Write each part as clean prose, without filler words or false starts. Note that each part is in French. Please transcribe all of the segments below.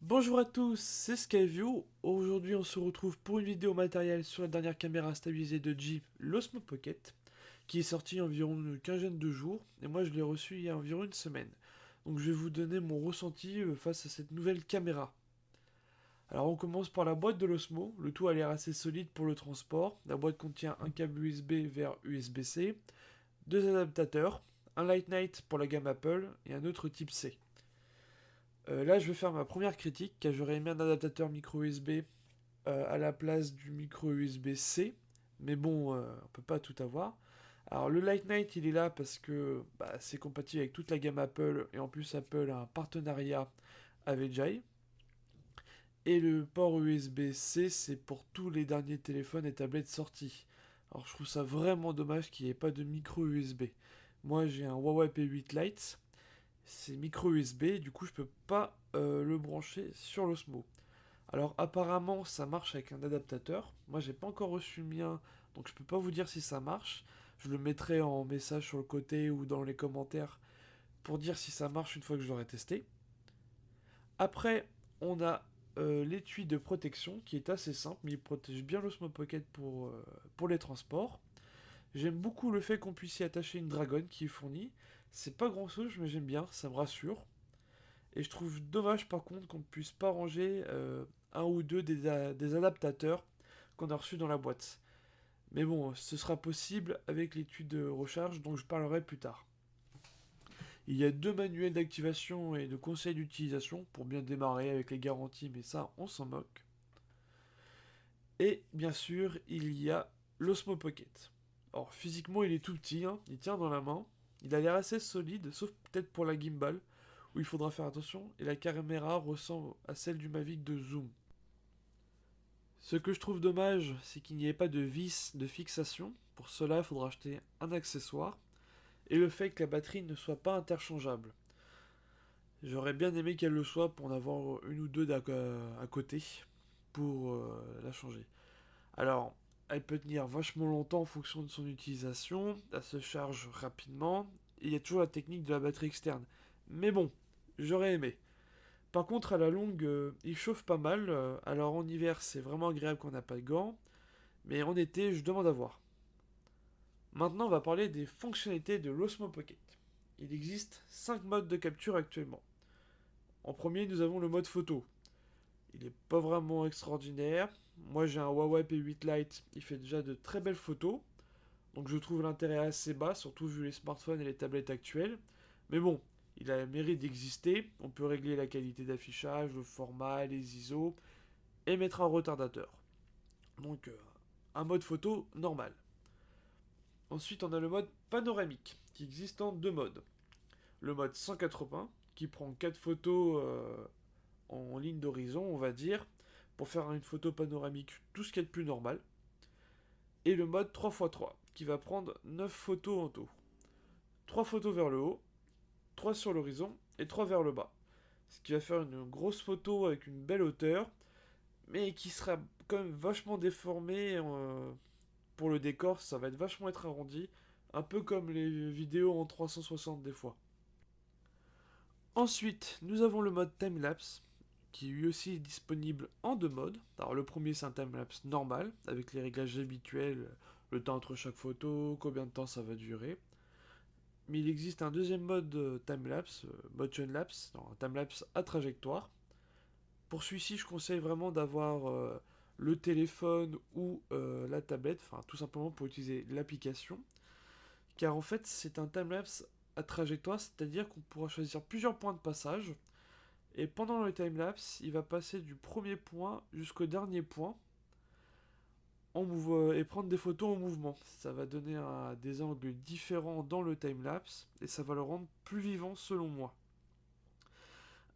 Bonjour à tous, c'est Skyview. Aujourd'hui, on se retrouve pour une vidéo matérielle sur la dernière caméra stabilisée de Jeep, l'Osmo Pocket, qui est sortie il y a environ une quinzaine de jours, et moi je l'ai reçu il y a environ une semaine. Donc je vais vous donner mon ressenti face à cette nouvelle caméra. Alors on commence par la boîte de l'Osmo, le tout a l'air assez solide pour le transport. La boîte contient un câble USB vers USB-C, deux adaptateurs, un Light Night pour la gamme Apple et un autre type C. Là, je vais faire ma première critique, car j'aurais aimé un adaptateur micro USB à la place du micro USB-C, mais bon, on peut pas tout avoir. Alors le Light Night, il est là parce que c'est compatible avec toute la gamme Apple, et en plus Apple a un partenariat avec Jai. Et le port USB-C, c'est pour tous les derniers téléphones et tablettes sortis. Alors je trouve ça vraiment dommage qu'il n'y ait pas de micro USB. Moi j'ai un Huawei P8 Lite, c'est micro USB, du coup je peux pas le brancher sur l'Osmo. Alors apparemment ça marche avec un adaptateur. Moi j'ai pas encore reçu le mien, donc je peux pas vous dire si ça marche. Je le mettrai en message sur le côté ou dans les commentaires pour dire si ça marche une fois que je l'aurai testé. Après, on a l'étui de protection qui est assez simple, mais il protège bien l'Osmo Pocket pour les transports. J'aime beaucoup le fait qu'on puisse y attacher une dragonne qui est fournie. C'est pas grand chose, mais j'aime bien, ça me rassure. Et je trouve dommage par contre qu'on ne puisse pas ranger un ou deux des adaptateurs qu'on a reçus dans la boîte. Mais bon, ce sera possible avec l'étude de recharge dont je parlerai plus tard. Il y a deux manuels d'activation et de conseils d'utilisation pour bien démarrer avec les garanties, mais ça, on s'en moque. Et bien sûr, il y a l'Osmo Pocket. Alors physiquement, il est tout petit, hein, il tient dans la main. Il a l'air assez solide, sauf peut-être pour la gimbal, où il faudra faire attention, et la caméra ressemble à celle du Mavic de Zoom. Ce que je trouve dommage, c'est qu'il n'y ait pas de vis de fixation. Pour cela, il faudra acheter un accessoire. Et le fait que la batterie ne soit pas interchangeable. J'aurais bien aimé qu'elle le soit pour en avoir une ou deux à côté pour la changer. Alors, elle peut tenir vachement longtemps en fonction de son utilisation, elle se charge rapidement, et il y a toujours la technique de la batterie externe. Mais bon, j'aurais aimé. Par contre, à la longue, il chauffe pas mal. Alors en hiver, c'est vraiment agréable quand on n'a pas de gants. Mais en été, je demande à voir. Maintenant, on va parler des fonctionnalités de l'Osmo Pocket. Il existe 5 modes de capture actuellement. En premier, nous avons le mode photo. Il n'est pas vraiment extraordinaire. Moi, j'ai un Huawei P8 Lite. Il fait déjà de très belles photos. Donc je trouve l'intérêt assez bas, surtout vu les smartphones et les tablettes actuelles. Mais bon, il a le mérite d'exister. On peut régler la qualité d'affichage, le format, les ISO et mettre un retardateur. Donc un mode photo normal. Ensuite, on a le mode panoramique qui existe en deux modes. Le mode 180 qui prend 4 photos en ligne d'horizon, on va dire, pour faire une photo panoramique, tout ce qui est de plus normal. Et le mode 3x3 qui va prendre 9 photos en tout. 3 photos vers le haut, 3 sur l'horizon et 3 vers le bas. Ce qui va faire une grosse photo avec une belle hauteur, mais qui sera quand même vachement déformée pour le décor, ça va être vachement être arrondi, un peu comme les vidéos en 360 des fois. Ensuite, nous avons le mode timelapse, qui lui aussi est disponible en deux modes. Alors le premier c'est un timelapse normal, avec les réglages habituels, le temps entre chaque photo, combien de temps ça va durer. Mais il existe un deuxième mode timelapse, motion lapse, un timelapse à trajectoire. Pour celui-ci, je conseille vraiment d'avoir le téléphone ou la tablette, enfin tout simplement pour utiliser l'application. Car en fait, c'est un timelapse à trajectoire, c'est-à-dire qu'on pourra choisir plusieurs points de passage. Et pendant le timelapse, il va passer du premier point jusqu'au dernier point et prendre des photos en mouvement. Ça va donner des angles différents dans le timelapse et ça va le rendre plus vivant selon moi.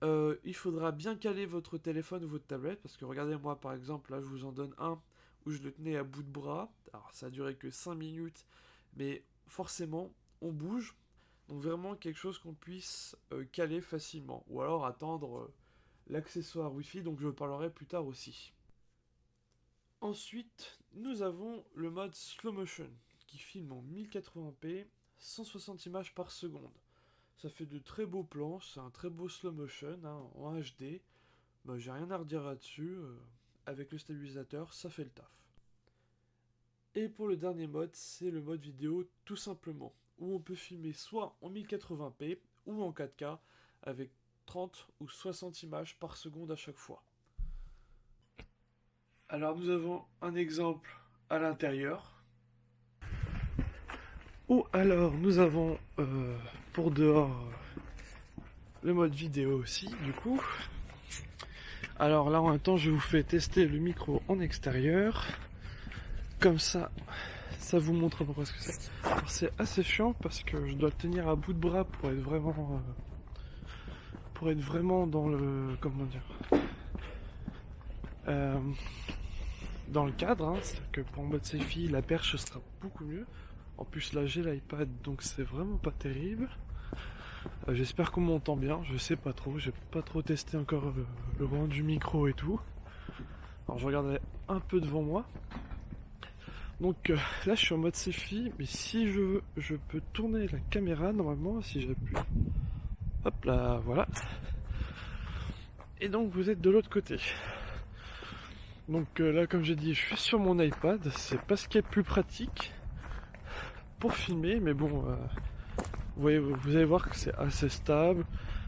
Il faudra bien caler votre téléphone ou votre tablette parce que regardez moi par exemple là je vous en donne un où je le tenais à bout de bras. Alors ça a duré que 5 minutes mais forcément on bouge. Donc vraiment quelque chose qu'on puisse caler facilement ou alors attendre l'accessoire Wi-Fi, donc je parlerai plus tard aussi. Ensuite, nous avons le mode slow motion qui filme en 1080p, 160 images par seconde. Ça fait de très beaux plans, c'est un très beau slow motion hein, en HD. Bah, j'ai rien à redire là-dessus. Avec le stabilisateur, ça fait le taf. Et pour le dernier mode, c'est le mode vidéo tout simplement, où on peut filmer soit en 1080p ou en 4K avec 30 ou 60 images par seconde à chaque fois. Alors nous avons un exemple à l'intérieur, ou alors nous avons pour dehors le mode vidéo aussi du coup. Alors là en même temps je vous fais tester le micro en extérieur, comme ça vous montre à peu près ce que c'est. Alors c'est assez chiant parce que je dois le tenir à bout de bras pour être vraiment dans le, comment dire, dans le cadre, hein. C'est-à-dire que pour le mode selfie la perche sera beaucoup mieux. En plus là j'ai l'iPad donc c'est vraiment pas terrible. J'espère qu'on m'entend bien, je sais pas trop, j'ai pas trop testé encore le rendu du micro et tout. Alors je regardais un peu devant moi. Donc là je suis en mode selfie, mais si je veux, je peux tourner la caméra normalement si j'appuie. Hop là, voilà. Et donc vous êtes de l'autre côté. Donc là comme j'ai dit, je suis sur mon iPad, c'est pas ce qui est plus pratique pour filmer, mais bon, vous allez voir que c'est assez stable.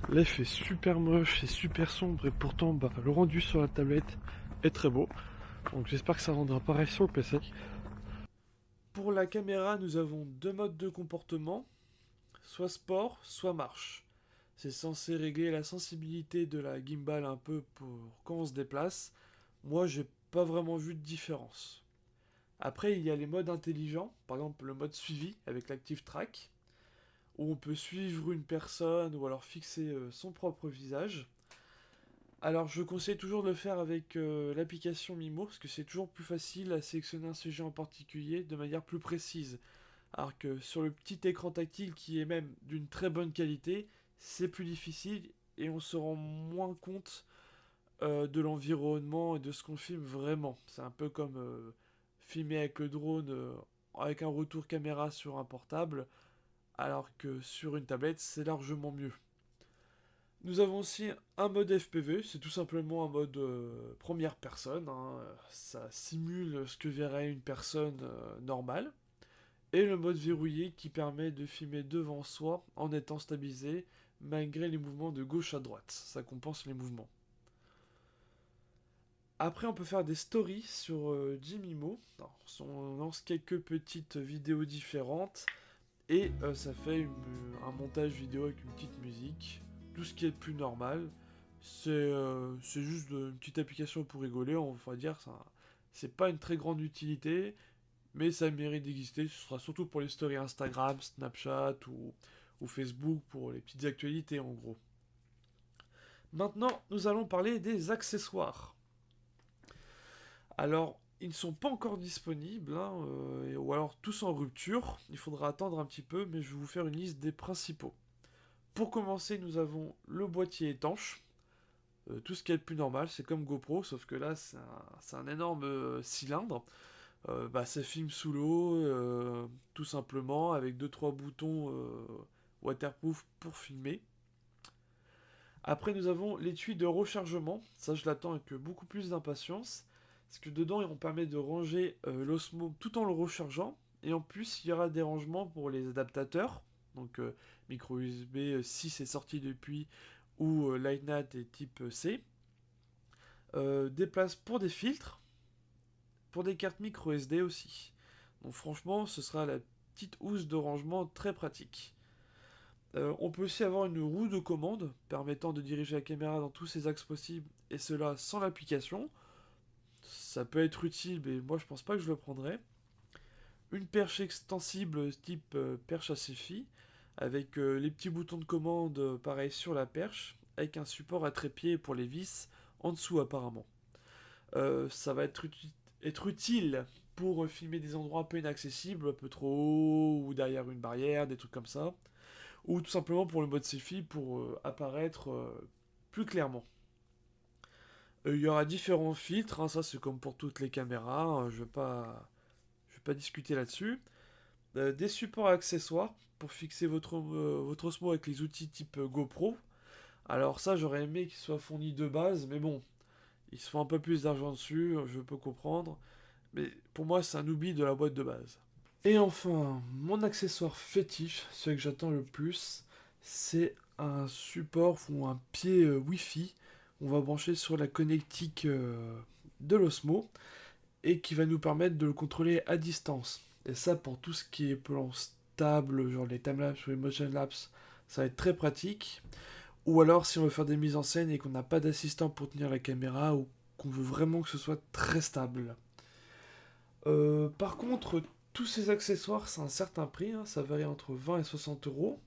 Là il fait super moche, c'est super sombre et pourtant le rendu sur la tablette est très beau. Donc j'espère que ça rendra pareil sur le PC. Pour la caméra, nous avons deux modes de comportement, soit sport, soit marche. C'est censé régler la sensibilité de la gimbal un peu pour quand on se déplace. Moi, j'ai pas vraiment vu de différence. Après, il y a les modes intelligents, par exemple le mode suivi avec l'Active Track, où on peut suivre une personne ou alors fixer son propre visage. Alors, je conseille toujours de le faire avec l'application Mimo, parce que c'est toujours plus facile à sélectionner un sujet en particulier de manière plus précise. Alors que sur le petit écran tactile qui est même d'une très bonne qualité, c'est plus difficile et on se rend moins compte de l'environnement et de ce qu'on filme vraiment. C'est un peu comme filmer avec le drone avec un retour caméra sur un portable, alors que sur une tablette, c'est largement mieux. Nous avons aussi un mode FPV, c'est tout simplement un mode première personne, hein. Ça simule ce que verrait une personne normale. Et le mode verrouillé qui permet de filmer devant soi en étant stabilisé malgré les mouvements de gauche à droite. Ça compense les mouvements. Après, on peut faire des stories sur Jimimo. On lance quelques petites vidéos différentes et ça fait un montage vidéo avec une petite musique. Tout ce qui est le plus normal. C'est juste une petite application pour rigoler, on va dire. C'est pas une très grande utilité, mais ça mérite d'exister. Ce sera surtout pour les stories Instagram, Snapchat ou Facebook pour les petites actualités en gros. Maintenant, nous allons parler des accessoires. Alors, ils ne sont pas encore disponibles, hein, ou alors tous en rupture. Il faudra attendre un petit peu, mais je vais vous faire une liste des principaux. Pour commencer, nous avons le boîtier étanche. Tout ce qui est le plus normal, c'est comme GoPro, sauf que là, c'est un énorme cylindre. Ça filme sous l'eau, tout simplement, avec deux trois boutons waterproof pour filmer. Après, nous avons l'étui de rechargement. Ça, je l'attends avec beaucoup plus d'impatience. Parce que dedans, on permet de ranger l'Osmo tout en le rechargeant. Et en plus, il y aura des rangements pour les adaptateurs. Donc, micro USB 6 est sorti depuis, ou Lightning est type C. Des places pour des filtres, pour des cartes micro SD aussi. Donc franchement, ce sera la petite housse de rangement très pratique. On peut aussi avoir une roue de commande permettant de diriger la caméra dans tous ses axes possibles, et cela sans l'application. Ça peut être utile, mais moi je pense pas que je le prendrais. Une perche extensible type perche à selfie, avec les petits boutons de commande pareil sur la perche, avec un support à trépied pour les vis en dessous apparemment. Ça va être utile pour filmer des endroits un peu inaccessibles, un peu trop haut, ou derrière une barrière, des trucs comme ça. Ou tout simplement pour le mode selfie, pour apparaître plus clairement. Il y aura différents filtres, hein, ça c'est comme pour toutes les caméras, hein, je vais pas discuter là-dessus. Des supports accessoires pour fixer votre Osmo avec les outils type GoPro. Alors ça, j'aurais aimé qu'il soit fourni de base, mais bon, ils se font un peu plus d'argent dessus, je peux comprendre. Mais pour moi, c'est un oubli de la boîte de base. Et enfin, mon accessoire fétiche, celui que j'attends le plus, c'est un support ou un pied Wi-Fi. On va brancher sur la connectique de l'Osmo et qui va nous permettre de le contrôler à distance. Et ça, pour tout ce qui est plan stable, genre les timelapse ou les motion lapse, ça va être très pratique. Ou alors, si on veut faire des mises en scène et qu'on n'a pas d'assistant pour tenir la caméra ou qu'on veut vraiment que ce soit très stable. Par contre, tous ces accessoires, c'est un certain prix, hein, ça varie entre 20 et 60 euros.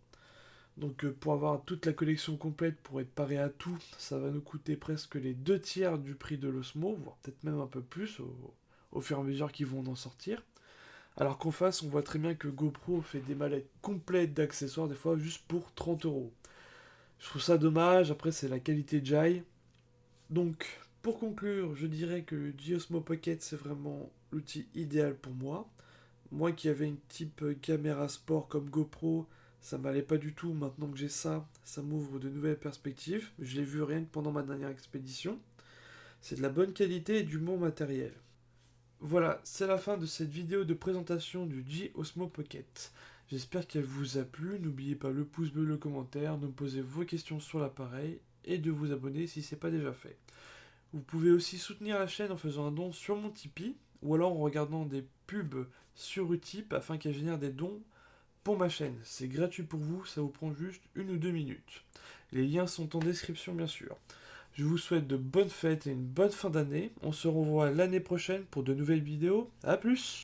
Donc pour avoir toute la collection complète, pour être paré à tout, ça va nous coûter presque les 2 tiers du prix de l'Osmo, voire peut-être même un peu plus au fur et à mesure qu'ils vont en sortir. Alors qu'en face, on voit très bien que GoPro fait des mallettes complètes d'accessoires, des fois juste pour 30 euros. Je trouve ça dommage, après c'est la qualité Jai. Donc, pour conclure, je dirais que le Osmo Pocket c'est vraiment l'outil idéal pour moi. Moi qui avais une type caméra sport comme GoPro, ça m'allait pas du tout. Maintenant que j'ai ça, ça m'ouvre de nouvelles perspectives. Je l'ai vu rien que pendant ma dernière expédition. C'est de la bonne qualité et du bon matériel. Voilà, c'est la fin de cette vidéo de présentation du Osmo Pocket. J'espère qu'elle vous a plu. N'oubliez pas le pouce bleu, le commentaire, de me poser vos questions sur l'appareil et de vous abonner si ce n'est pas déjà fait. Vous pouvez aussi soutenir la chaîne en faisant un don sur mon Tipeee ou alors en regardant des pubs sur Utip afin qu'elle génère des dons pour ma chaîne. C'est gratuit pour vous, ça vous prend juste 1 ou 2 minutes. Les liens sont en description bien sûr. Je vous souhaite de bonnes fêtes et une bonne fin d'année. On se revoit l'année prochaine pour de nouvelles vidéos. A plus!